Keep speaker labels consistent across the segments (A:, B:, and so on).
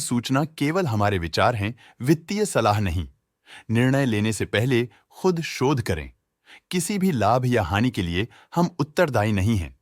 A: सूचना केवल हमारे विचार हैं, वित्तीय सलाह नहीं। निर्णय लेने से पहले खुद शोध करें। किसी भी लाभ या हानि के लिए हम उत्तरदायी नहीं हैं।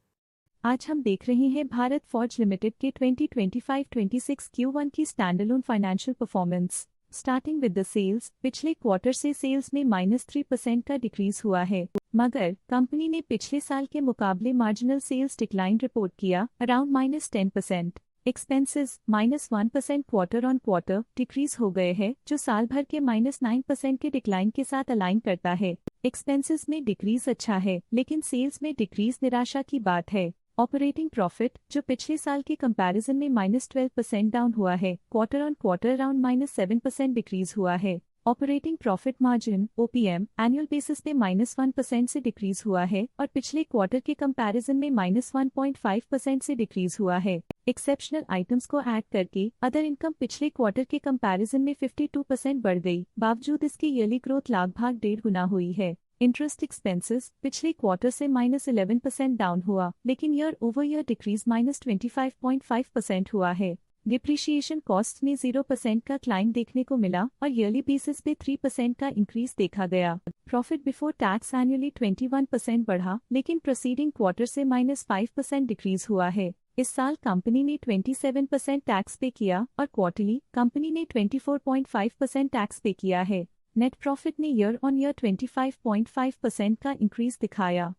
B: आज हम देख रहे हैं भारत फॉर्ज लिमिटेड के 2025-26 Q1 की standalone financial performance. Starting with the sales, पिछले क्वार्टर से सेल्स में -3% का डिक्रीज हुआ है, मगर कंपनी ने पिछले साल के मुकाबले मार्जिनल सेल्स डिक्लाइन रिपोर्ट किया, around -10%। Expenses -1% quarter on quarter decrease हो गए हैं, जो साल भर के -9% के डिक्लाइन के साथ अलाइन करता है। एक्सपेंसेस में डिक्रीज अच्छा है, लेकिन सेल्स में डिक्रीज निराशा की बात है। ऑपरेटिंग प्रॉफिट, जो पिछले साल के कंपैरिजन में -12% डाउन हुआ है, quarter on quarter around -7% decrease हुआ है। Operating profit margin OPM annual basis पे -1% से डिक्रीज हुआ है और पिछले क्वार्टर के कंपैरिजन में -1.5% से डिक्रीज हुआ है। एक्सेप्शनल आइटम्स को ऐड करके अदर इनकम पिछले क्वार्टर के कंपैरिजन में 52% बढ़ गई, बावजूद इसकी ईयरली ग्रोथ लगभग 1.5 गुना हुई है। इंटरेस्ट एक्सपेंसेस पिछले क्वार्टर से -11% डाउन हुआ, लेकिन ईयर ओवर ईयर डिक्रीज -25.5% हुआ है। डिप्रिशिएशन कॉस्ट में 0% का क्लाइम देखने को मिला और ईयरली बेसिस पे 3% का इंक्रीज देखा गया। प्रॉफिट बिफोर टैक्स एनुअली 21% बढ़ा, लेकिन प्रोसीडिंग क्वार्टर से -5% डिक्रीज हुआ है। इस साल कंपनी ने 27% टैक्स पे किया और क्वार्टरली कंपनी ने 24.5% टैक्स पे किया है। नेट प्रॉफिट ने ईयर ऑन ईयर 25.5% का इंक्रीज दिखाया,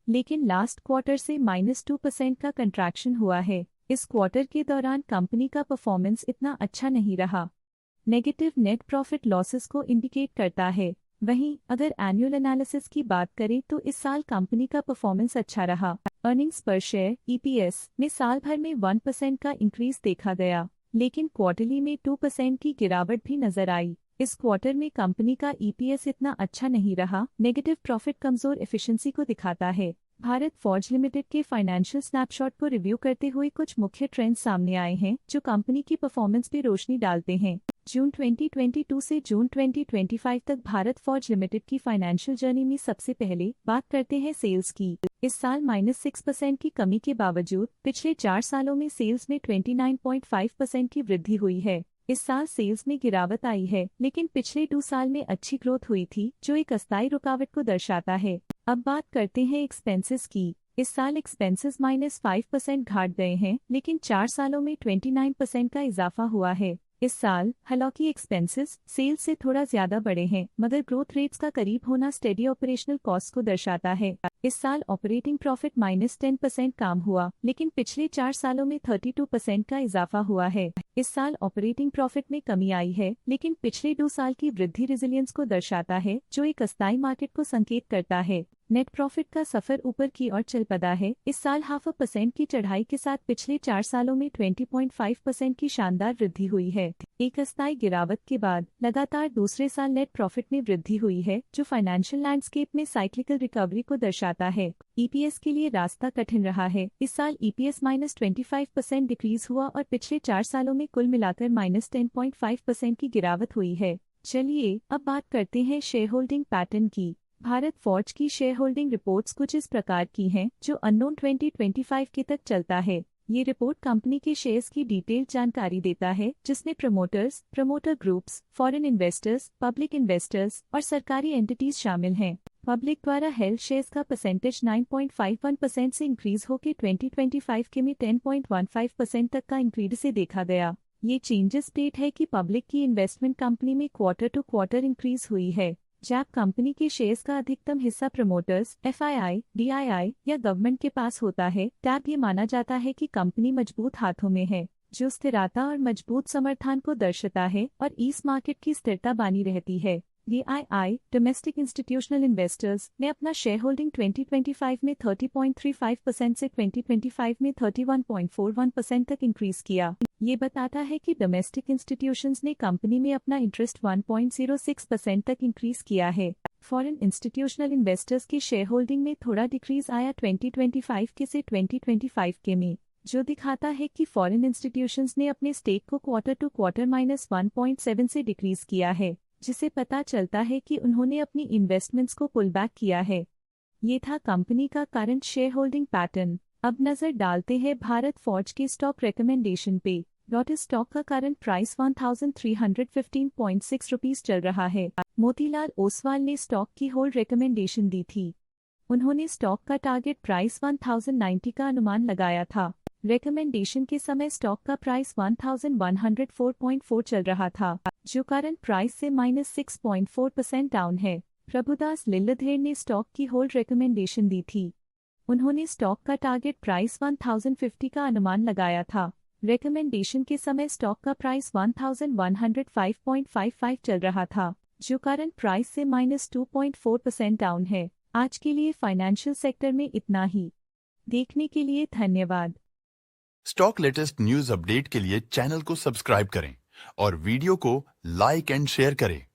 B: लेकिन लास्ट क्वार्टर से -2% का कंट्रैक्शन हुआ है। इस क्वार्टर के दौरान कंपनी का परफॉर्मेंस इतना अच्छा नहीं रहा। नेगेटिव नेट प्रॉफिट लॉसेस को इंडिकेट करता है। वहीं अगर एनुअल एनालिसिस की बात करें तो इस साल कंपनी का परफॉर्मेंस अच्छा रहा। अर्निंग्स पर शेयर EPS में साल भर में 1% का इंक्रीज देखा गया, लेकिन क्वार्टरली में 2% की गिरावट भी नजर आई। इस क्वार्टर में कंपनी का EPS इतना अच्छा नहीं रहा। नेगेटिव प्रॉफिट कमजोर एफिशिएंसी को दिखाता है। भारत फॉर्ज लिमिटेड के फाइनेंशियल स्नैपशॉट को रिव्यू करते हुए कुछ मुख्य ट्रेंड्स सामने आए हैं, जो कंपनी की परफॉर्मेंस पे रोशनी डालते हैं। जून 2022 से जून 2025 तक भारत फॉर्ज लिमिटेड की फाइनेंशियल जर्नी में सबसे पहले बात करते हैं सेल्स की। इस साल -6% की कमी के बावजूद पिछले 4 सालों में सेल्स में 29.5% की वृद्धि हुई है। इस साल सेल्स में गिरावट आई है, लेकिन पिछले 2 साल में अच्छी ग्रोथ हुई थी, जो एक अस्थायी रुकावट को दर्शाता है। अब बात करते हैं एक्सपेंसेस की। इस साल एक्सपेंसेस -5% घाट गए हैं, लेकिन 4 सालों में 29% का इजाफा हुआ है। इस साल हालांकि एक्सपेंसेस सेल्स से थोड़ा ज्यादा बढ़े हैं, मगर ग्रोथ रेट्स का करीब होना स्टेडी ऑपरेशनल कॉस्ट को दर्शाता है। इस साल ऑपरेटिंग प्रॉफिट -10% कम हुआ, लेकिन पिछले 4 सालों में 32% का इजाफा हुआ है। इस साल ऑपरेटिंग प्रॉफिट में कमी आई है, लेकिन पिछले 2 साल की वृद्धि रेजिलियंस को दर्शाता है, जो एक अस्थायी मार्केट को संकेत करता है। नेट प्रॉफिट का सफर ऊपर की ओर चल पड़ा है। इस साल 0.5% की चढ़ाई के साथ पिछले 4 सालों में 20.5% की शानदार वृद्धि हुई है। एक अस्थायी गिरावट के बाद लगातार दूसरे साल नेट प्रॉफिट में वृद्धि हुई है, जो फाइनेंशियल लैंडस्केप में साइक्लिकल रिकवरी को दर्शाता है। EPS के लिए रास्ता कठिन रहा है। इस साल EPS -25% डिक्रीज हुआ और पिछले 4 सालों में कुल मिलाकर -10.5% की गिरावट हुई है। चलिए अब बात करते हैं शेयर होल्डिंग पैटर्न की। भारत फॉर्ज की शेयर होल्डिंग रिपोर्ट्स कुछ इस प्रकार की हैं, जो अननोन 2025 के तक चलता है। ये रिपोर्ट कंपनी के शेयर्स की डिटेल्ड जानकारी देता है, जिसमें promoters, promoter groups, foreign investors, public investors और सरकारी एंटिटीज शामिल हैं। पब्लिक द्वारा हेल्ड शेयर्स का परसेंटेज 9.51% से इंक्रीज होकर 2025 के में 10.15% तक का इंक्रीज से देखा गया। ये चेंजेस स्टेट है कि पब्लिक की इन्वेस्टमेंट कंपनी में क्वार्टर टू क्वार्टर इंक्रीज हुई है। जब कंपनी के शेयर्स का अधिकतम हिस्सा प्रमोटर्स, FII, DII या गवर्नमेंट के पास होता है, तब ये माना जाता है कि कंपनी मजबूत हाथों में है, जो स्थिरता और मजबूत समर्थन को दर्शाता है और इस मार्केट की स्थिरता बनी रहती है। DII, डोमेस्टिक इंस्टीट्यूशनल इन्वेस्टर्स, ने अपना शेयर होल्डिंग 2025 में 30.35% से 2025 में 31.41% तक इंक्रीज किया। ये बताता है कि डोमेस्टिक इंस्टीट्यूशंस ने कंपनी में अपना इंटरेस्ट 1.06% तक इंक्रीज किया है। फॉरेन इंस्टीट्यूशनल इन्वेस्टर्स की शेयर होल्डिंग में थोड़ा डिक्रीज आया 2025 के से 2025 के में, जो दिखाता है कि फॉरेन इंस्टीट्यूशंस ने अपने स्टेक को क्वार्टर टू क्वार्टर -1.7 से डिक्रीज किया है, जिसे पता चलता है कि उन्होंने अपनी इन्वेस्टमेंट्स को पुल बैक किया है। ये था कंपनी का करंट शेयर होल्डिंग पैटर्न। अब नजर डालते हैं भारत फॉर्ज के स्टॉक रिकमेंडेशन पे। लॉटस स्टॉक का करंट प्राइस 1315.6 रुपीस चल रहा है। मोतीलाल ओसवाल ने स्टॉक की होल्ड रिकमेंडेशन दी थी। उन्होंने स्टॉक का टारगेट प्राइस 1090 का अनुमान लगाया था। रिकमेंडेशन के समय स्टॉक का प्राइस 1104.4 चल रहा था, जो करंट प्राइस से -6.4% डाउन है। प्रभुदास लिल्लाधर ने स्टॉक की होल्ड रिकमेंडेशन दी थी। उन्होंने स्टॉक का टारगेट प्राइस 1050 का अनुमान लगाया था। रिकमेंडेशन के समय स्टॉक का प्राइस 1105.55 चल रहा था, जो करंट प्राइस से -2.4% डाउन है। आज के लिए फाइनेंशियल सेक्टर में इतना ही। देखने के लिए धन्यवाद।
A: स्टॉक लेटेस्ट न्यूज अपडेट के लिए चैनल को सब्सक्राइब करें और वीडियो को लाइक एंड शेयर करें।